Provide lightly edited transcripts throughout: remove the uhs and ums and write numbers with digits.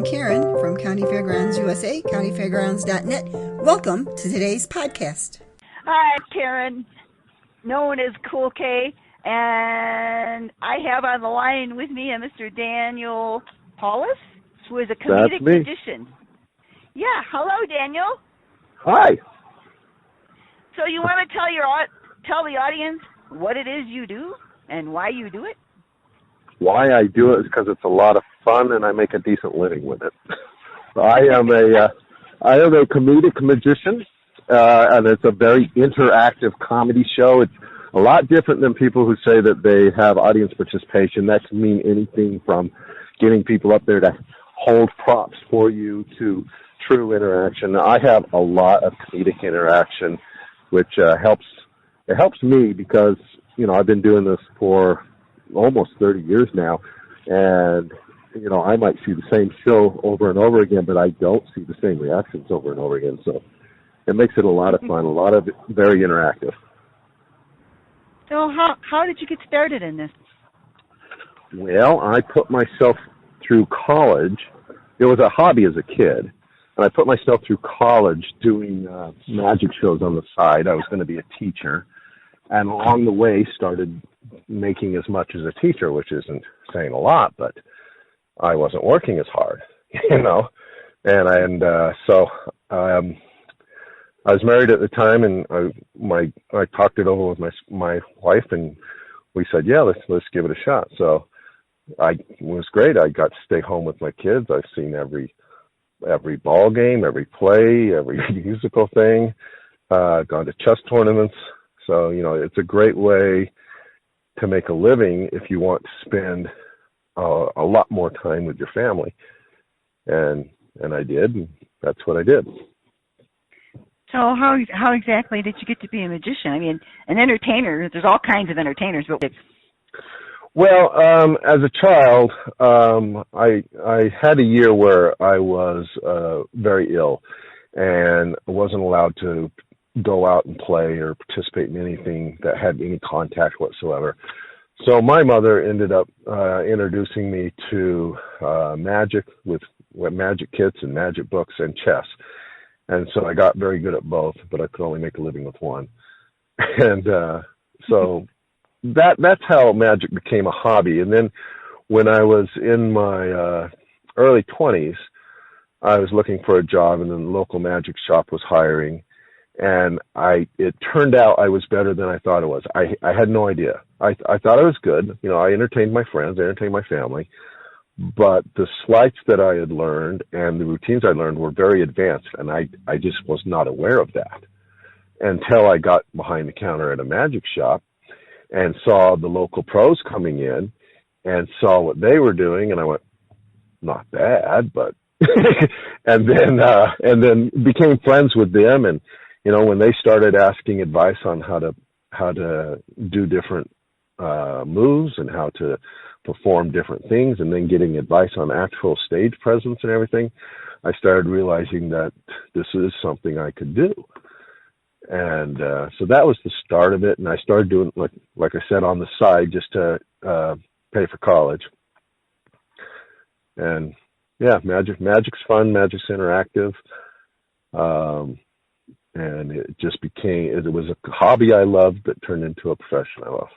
Karen from Countyfairgrounds USA, countyfairgrounds.net. Welcome to today's podcast. Hi, Karen, known as Cool K, and I have on the line with me a Mr. Daniel Paulus, who is a comedic magician. Yeah, hello, Daniel. Hi. So you want to tell the audience what it is you do and why you do it? Why I do it is because it's a lot of fun and I make a decent living with it. I am a comedic magician, and it's a very interactive comedy show. It's a lot different than people who say that they have audience participation. That can mean anything from getting people up there to hold props for you to true interaction. I have a lot of comedic interaction, which helps me because, I've been doing this for almost 30 years now, and I might see the same show over and over again, but I don't see the same reactions over and over again. So it makes it a lot of fun, a lot of very interactive. So how did you get started in this? Well, I put myself through college. It was a hobby as a kid, and I put myself through college doing magic shows on the side. I was going to be a teacher, and along the way started making as much as a teacher, which isn't saying a lot, but I wasn't working as hard, So I was married at the time, and I talked it over with my wife, and we said, yeah, let's give it a shot. So it was great. I got to stay home with my kids. I've seen every ball game, every play, every musical thing. Gone to chess tournaments. So it's a great way to make a living if you want to spend a lot more time with your family, and I did, and that's what I did. So how exactly did you get to be a magician? I mean, an entertainer. There's all kinds of entertainers, but well, as a child, I had a year where I was very ill, and I wasn't allowed to go out and play or participate in anything that had any contact whatsoever. So my mother ended up introducing me to magic with magic kits and magic books and chess. And so I got very good at both, but I could only make a living with one. And so that's how magic became a hobby. And then when I was in my early 20s, I was looking for a job, and then the local magic shop was hiring. And it turned out I was better than I thought it was. I had no idea. I thought I was good. I entertained my friends, I entertained my family, but the sleights that I had learned and the routines I learned were very advanced, and I just was not aware of that until I got behind the counter at a magic shop and saw the local pros coming in and saw what they were doing, and I went, not bad, but and then became friends with them. And when they started asking advice on how to do different moves and how to perform different things, and then getting advice on actual stage presence and everything, I started realizing that this is something I could do. And so that was the start of it. And I started doing, like I said, on the side just to pay for college. And yeah, magic's fun. Magic's interactive. And it just it was a hobby I loved that turned into a profession I love.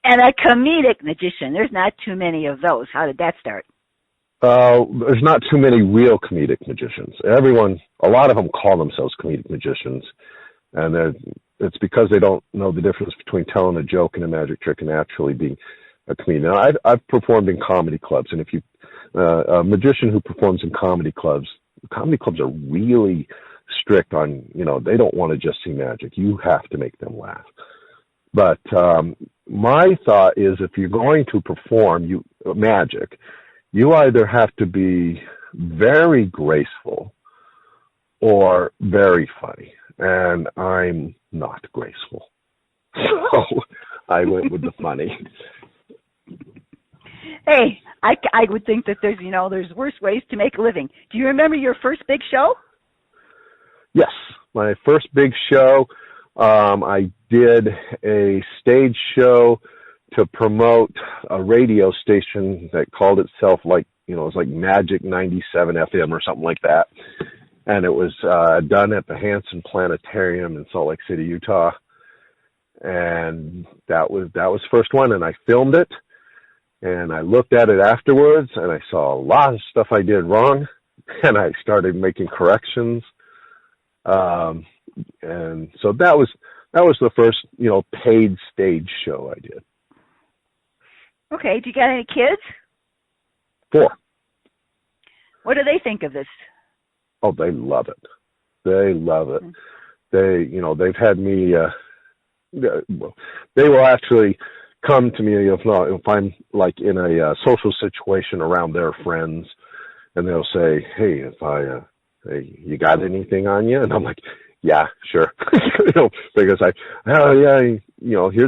And a comedic magician. There's not too many of those. How did that start? There's not too many real comedic magicians. A lot of them call themselves comedic magicians, and it's because they don't know the difference between telling a joke and a magic trick and actually being a comedian. Now, I've performed in comedy clubs, and if you a magician who performs in comedy clubs are really strict on, they don't want to just see magic. You have to make them laugh. But my thought is, if you're going to perform magic, you either have to be very graceful or very funny. And I'm not graceful. So I went with the funny. Hey, I would think that there's worse ways to make a living. Do you remember your first big show? Yes, my first big show. I did a stage show to promote a radio station that called itself it was like Magic 97 FM or something like that. And it was done at the Hanson Planetarium in Salt Lake City, Utah. And that was the first one, and I filmed it, and I looked at it afterwards, and I saw a lot of stuff I did wrong, and I started making corrections. And so that was the first, paid stage show I did. Okay. Do you got any kids? 4. What do they think of this? Oh, they love it. They love it. They've had me, they will actually come to me if I'm like in a social situation around their friends, and they'll say, hey, hey, you got anything on you? And I'm like, yeah, sure. Because here's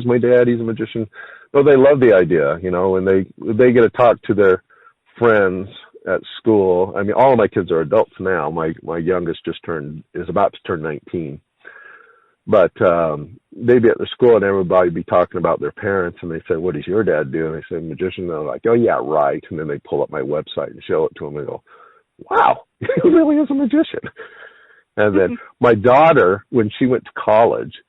my dad, he's a magician. No, they love the idea, and they get to talk to their friends at school. I mean, all of my kids are adults now. My youngest is about to turn 19. But they'd be at the school, and everybody would be talking about their parents, and they say, what does your dad do? And I say, magician. And they're like, oh, yeah, right. And then they pull up my website and show it to them and go, wow, he really is a magician. And then my daughter, when she went to college,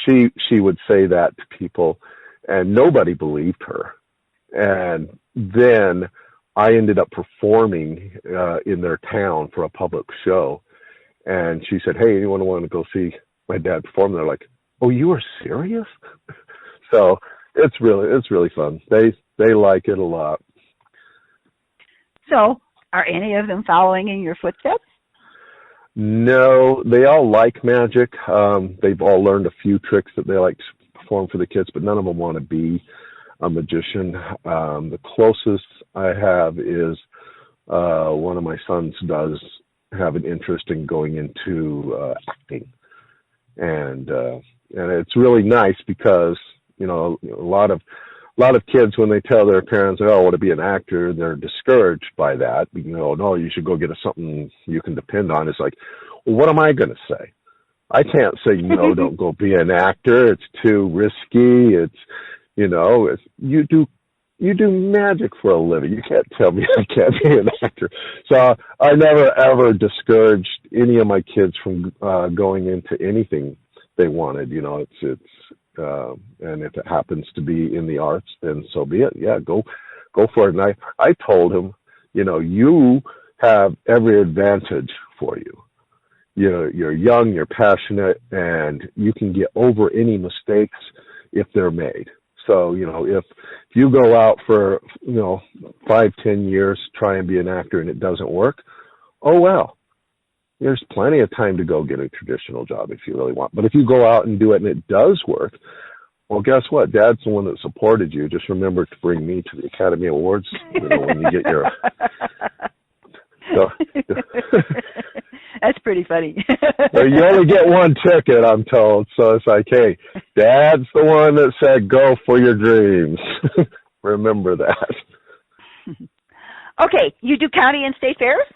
she would say that to people, and nobody believed her. And then I ended up performing in their town for a public show. And she said, hey, anyone want to go see my dad perform? They're like, oh, you are serious? So it's really fun. They like it a lot. So are any of them following in your footsteps? No, they all like magic. They've all learned a few tricks that they like to perform for the kids, but none of them want to be a magician. The closest I have is one of my sons does have an interest in going into acting, and it's really nice because a lot of kids, when they tell their parents, oh, I want to be an actor, they're discouraged by that. No, you should go get something you can depend on. It's like, well, what am I going to say? I can't say, no, don't go be an actor. It's too risky. You do magic for a living. You can't tell me I can't be an actor. So I never, ever discouraged any of my kids from going into anything they wanted. And if it happens to be in the arts, then so be it. Yeah, go for it. And I told him, you have every advantage for you. You're young, you're passionate, and you can get over any mistakes if they're made. So, if you go out for, 5-10 years, try and be an actor and it doesn't work, oh well. There's plenty of time to go get a traditional job if you really want. But if you go out and do it and it does work, well, guess what? Dad's the one that supported you. Just remember to bring me to the Academy Awards when you get your... So, that's pretty funny. You only get one ticket, I'm told. So it's like, hey, Dad's the one that said go for your dreams. Remember that. Okay, you do county and state fairs?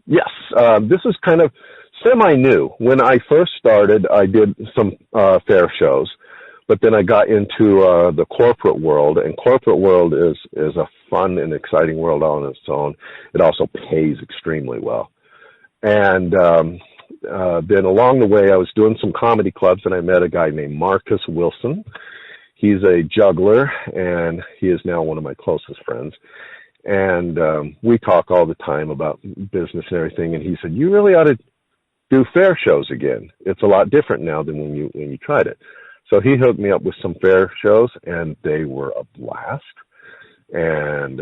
Yes. This is kind of semi-new. When I first started, I did some fair shows. But then I got into the corporate world, and corporate world is a fun and exciting world on its own. It also pays extremely well. And then along the way, I was doing some comedy clubs, and I met a guy named Marcus Wilson. He's a juggler, and he is now one of my closest friends. And we talk all the time about business and everything. And he said, you really ought to do fair shows again. It's a lot different now than when you tried it. So he hooked me up with some fair shows, and they were a blast. And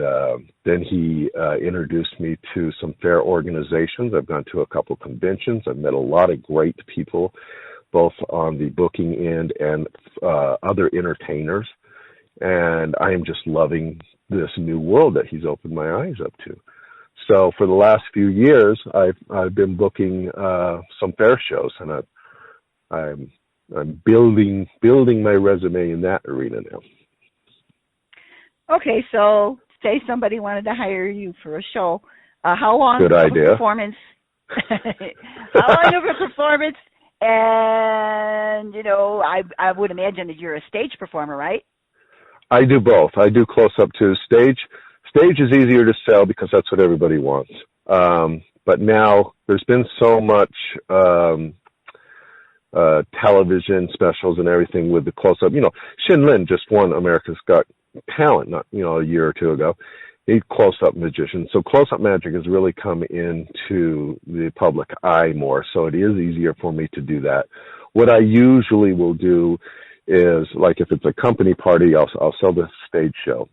then he introduced me to some fair organizations. I've gone to a couple conventions. I've met a lot of great people, both on the booking end and other entertainers. And I am just loving this new world that he's opened my eyes up to. So for the last few years, I've been booking some fair shows, and I'm building my resume in that arena now. Okay, so say somebody wanted to hire you for a show. How long Good of idea. a performance? How long of a performance? And I would imagine that you're a stage performer, right? I do both. I do close up to stage. Stage is easier to sell because that's what everybody wants. But now there's been so much television specials and everything with the close-up. Shin Lin just won America's Got Talent, not a year or two ago. He's close-up magician. So close-up magic has really come into the public eye more. So it is easier for me to do that. What I usually will do is, like, if it's a company party, I'll sell the stage show.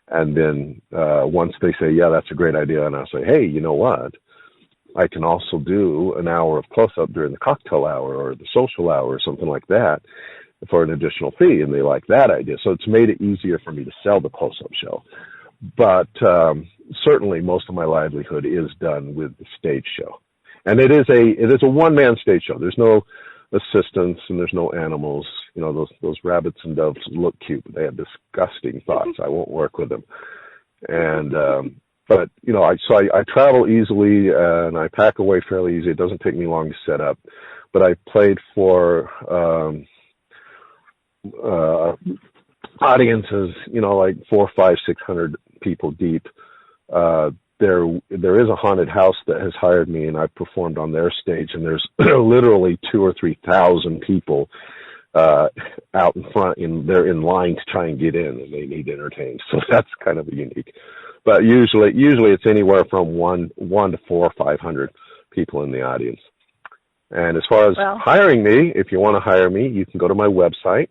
And then once they say, yeah, that's a great idea, and I'll say, hey, you know what? I can also do an hour of close-up during the cocktail hour or the social hour or something like that for an additional fee, and they like that idea. So it's made it easier for me to sell the close-up show. But certainly most of my livelihood is done with the stage show. And it is a one-man stage show. There's no assistants and there's no animals. Those rabbits and doves look cute, but they have disgusting thoughts. I won't work with them. And but I travel easily and I pack away fairly easy. It doesn't take me long to set up. But I played for audiences, like 400, 500, 600 people deep. There is a haunted house that has hired me, and I performed on their stage, and there's literally 2,000 or 3,000 people out in front, and they're in line to try and get in, and they need entertained. So that's kind of unique. But usually it's anywhere from one to 400 or 500 people in the audience. And as far as hiring me, if you want to hire me, you can go to my website,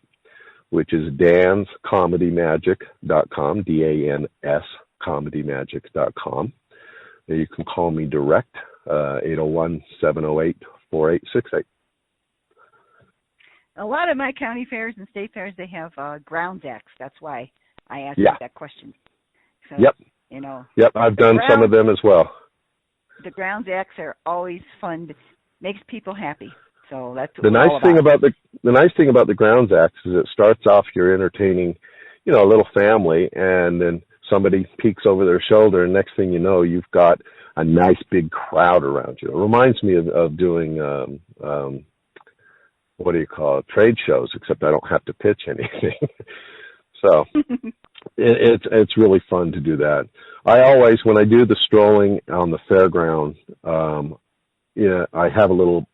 which is danscomedymagic.com, DANS comedymagic.com. You can call me direct, 801-708-4868. A lot of my county fairs and state fairs, they have grounds acts. That's why I asked that question. So, Yep. I've done some of them as well. The grounds acts are always fun. Makes people happy. So that's what the nice thing about the nice thing about the grounds acts is it starts off you're entertaining, a little family, and then somebody peeks over their shoulder, and next thing you know, you've got a nice big crowd around you. It reminds me of doing what do you call it, trade shows, except I don't have to pitch anything. So it's really fun to do that. I always, when I do the strolling on the fairground, I have a little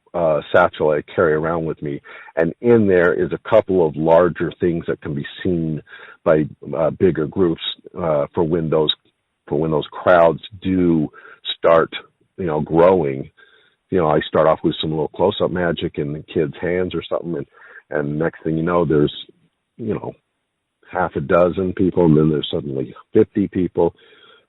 satchel I carry around with me, and in there is a couple of larger things that can be seen by bigger groups for when those crowds do start growing. I start off with some little close-up magic in the kids' hands or something, and next thing you know, there's half a dozen people, and then there's suddenly 50 people.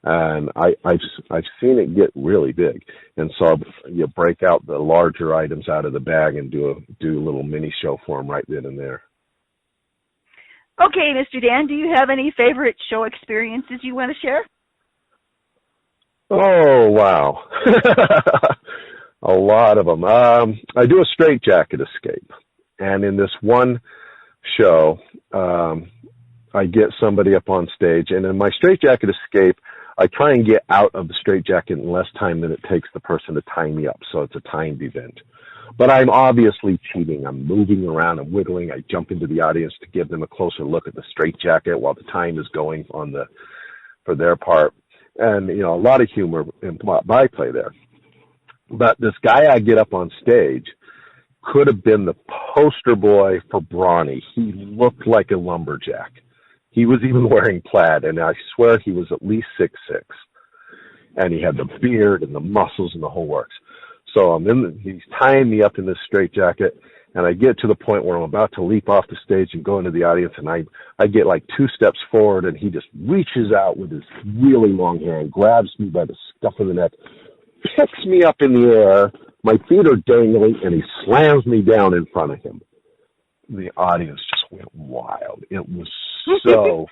And I've seen it get really big, and so you break out the larger items out of the bag and do a little mini show for them right then and there. Okay, Mr. Dan, do you have any favorite show experiences you want to share? Oh wow, a lot of them. I do a straitjacket escape, and in this one show, I get somebody up on stage, and in my straitjacket escape, I try and get out of the straitjacket in less time than it takes the person to tie me up, so it's a timed event. But I'm obviously cheating. I'm moving around, I'm wiggling, I jump into the audience to give them a closer look at the straitjacket while the time is going for their part. And, a lot of humor and byplay there. But this guy I get up on stage could have been the poster boy for Brawny. He looked like a lumberjack. He was even wearing plaid, and I swear he was at least 6'6". And he had the beard and the muscles and the whole works. So he's tying me up in this straitjacket, and I get to the point where I'm about to leap off the stage and go into the audience, and I get like 2 steps forward, and he just reaches out with his really long hair and grabs me by the scuff of the neck, picks me up in the air, my feet are dangling, and he slams me down in front of him. The audience just went wild. It was so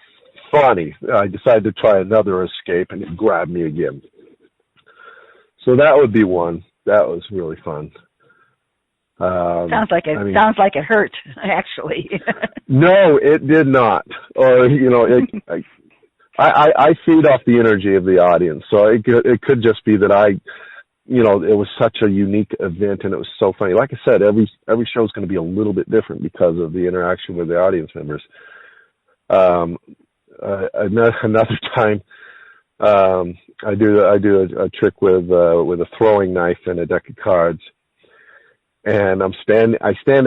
funny. I decided to try another escape, and it grabbed me again. So that would be one. That was really fun. Sounds like it hurt, actually. No, it did not. Or I feed off the energy of the audience, so it could just be that it was such a unique event, and it was so funny. Like I said, every show is going to be a little bit different because of the interaction with the audience members. Another time, I do a trick with a throwing knife and a deck of cards, and I stand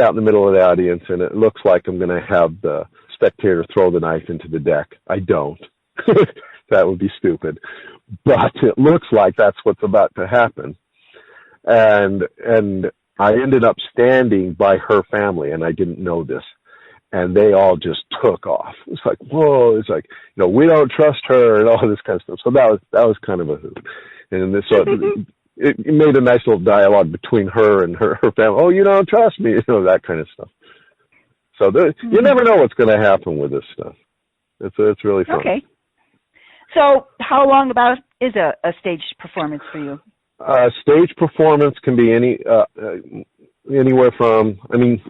out in the middle of the audience, and it looks like I'm going to have the spectator throw the knife into the deck. I don't. That would be stupid, but it looks like that's what's about to happen, and I ended up standing by her family, and I didn't know this. And they all just took off. It's like, whoa! It's like, we don't trust her and all this kind of stuff. So that was kind of a hoot. And so it made a nice little dialogue between her and her family. Oh, you don't trust me, that kind of stuff. So you never know what's going to happen with this stuff. It's really fun. Okay. So how long about is a stage performance for you? Stage performance can be anywhere from,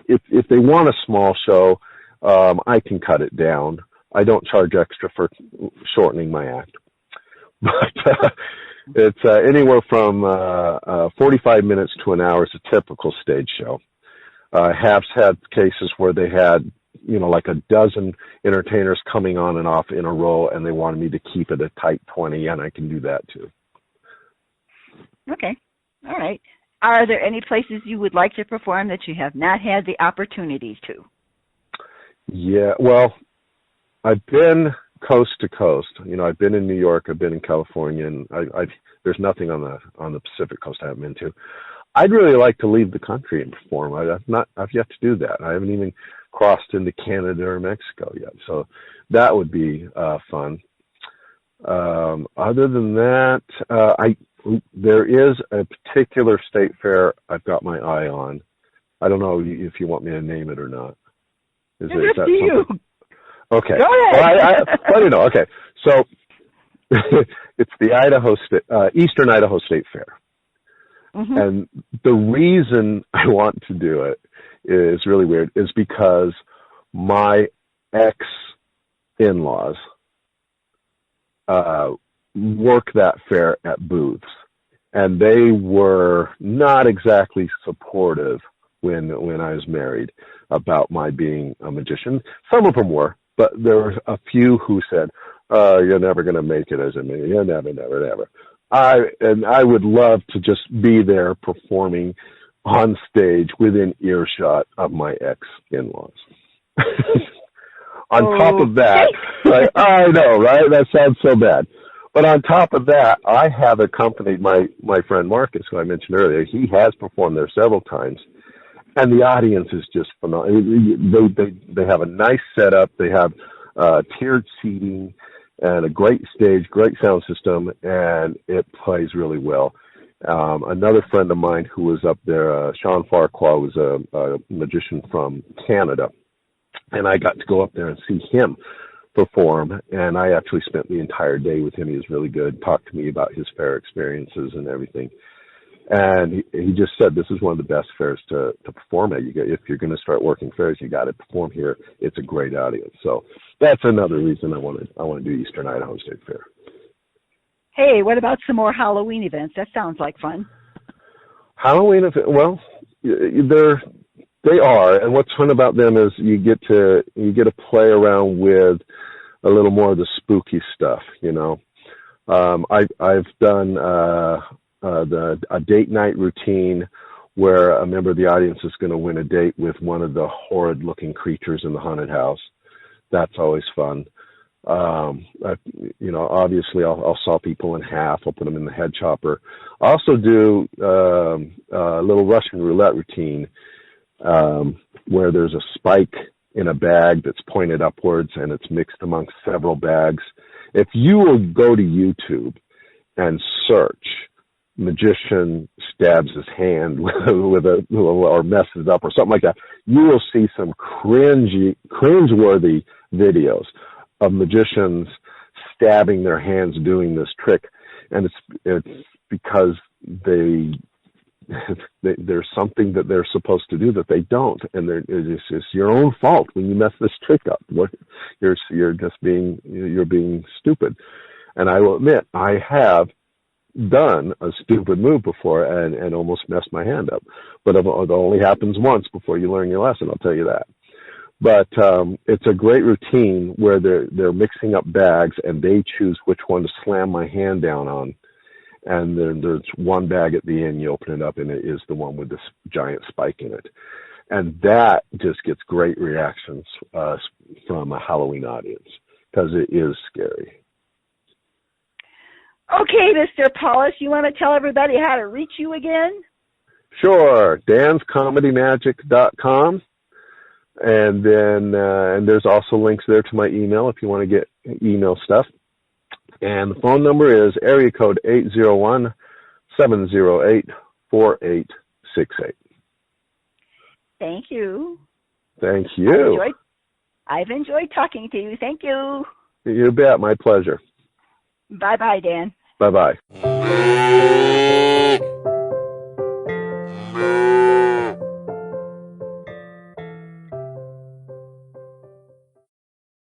if they want a small show, I can cut it down. I don't charge extra for shortening my act. But it's anywhere from 45 minutes to an hour is a typical stage show. I have had cases where they had, like a dozen entertainers coming on and off in a row, and they wanted me to keep it a tight 20, and I can do that too. Okay. All right. Are there any places you would like to perform that you have not had the opportunity to? Yeah, well, I've been coast to coast. I've been in New York, I've been in California, and there's nothing on the Pacific coast I haven't been to. I'd really like to leave the country and perform. I've yet to do that. I haven't even crossed into Canada or Mexico yet, so that would be fun. Other than that, there is a particular state fair I've got my eye on. I don't know if you want me to name it or not. Is that something? Okay. Go ahead. Let me know. Okay. So it's the Eastern Idaho State Fair. Mm-hmm. And the reason I want to do it is really weird, is because my ex-in-laws work that fair at booths, and they were not exactly supportive when I was married about my being a magician. Some of them were, but there were a few who said, you're never going to make it as a magician. You're never. I would love to just be there performing on stage within earshot of my ex-in-laws. On top of that, I know, right? That sounds so bad. But on top of that, I have accompanied my friend Marcus, who I mentioned earlier. He has performed there several times. And the audience is just phenomenal. They have a nice setup. They have tiered seating and a great stage, great sound system, and it plays really well. Another friend of mine who was up there, Sean Farquhar, was a magician from Canada, and I got to go up there and see him perform, and I actually spent the entire day with him. He was really good, talked to me about his fair experiences and everything. And he just said, this is one of the best fairs to perform at. If you're going to start working fairs, you got to perform here. It's a great audience. So that's another reason I want to do Eastern Idaho State Fair. Hey, what about some more Halloween events? That sounds like fun. Halloween events, well, they are, and what's fun about them is you get to play around with a little more of the spooky stuff. I've done a date night routine where a member of the audience is going to win a date with one of the horrid-looking creatures in the haunted house. That's always fun. Obviously I'll saw people in half. I'll put them in the head chopper. I also do a little Russian roulette routine where there's a spike in a bag that's pointed upwards and it's mixed amongst several bags. If you will go to YouTube and search magician stabs his hand or messes it up or something like that, you will see some cringeworthy videos of magicians stabbing their hands doing this trick, and it's because there's something that they're supposed to do that they don't, and it's your own fault when you mess this trick up. You're being stupid. And I will admit, I have done a stupid move before and almost messed my hand up, but it only happens once before you learn your lesson. I'll tell you that. But it's a great routine where they're mixing up bags, and they choose which one to slam my hand down on. And then there's one bag at the end. You open it up, and it is the one with this giant spike in it. And that just gets great reactions from a Halloween audience because it is scary. Okay, Mr. Paulus, you want to tell everybody how to reach you again? Sure, danscomedymagic.com. And then and there's also links there to my email if you want to get email stuff. And the phone number is area code 801-708-4868. Thank you. Thank you. I've enjoyed talking to you. Thank you. You bet. My pleasure. Bye-bye, Dan. Bye-bye.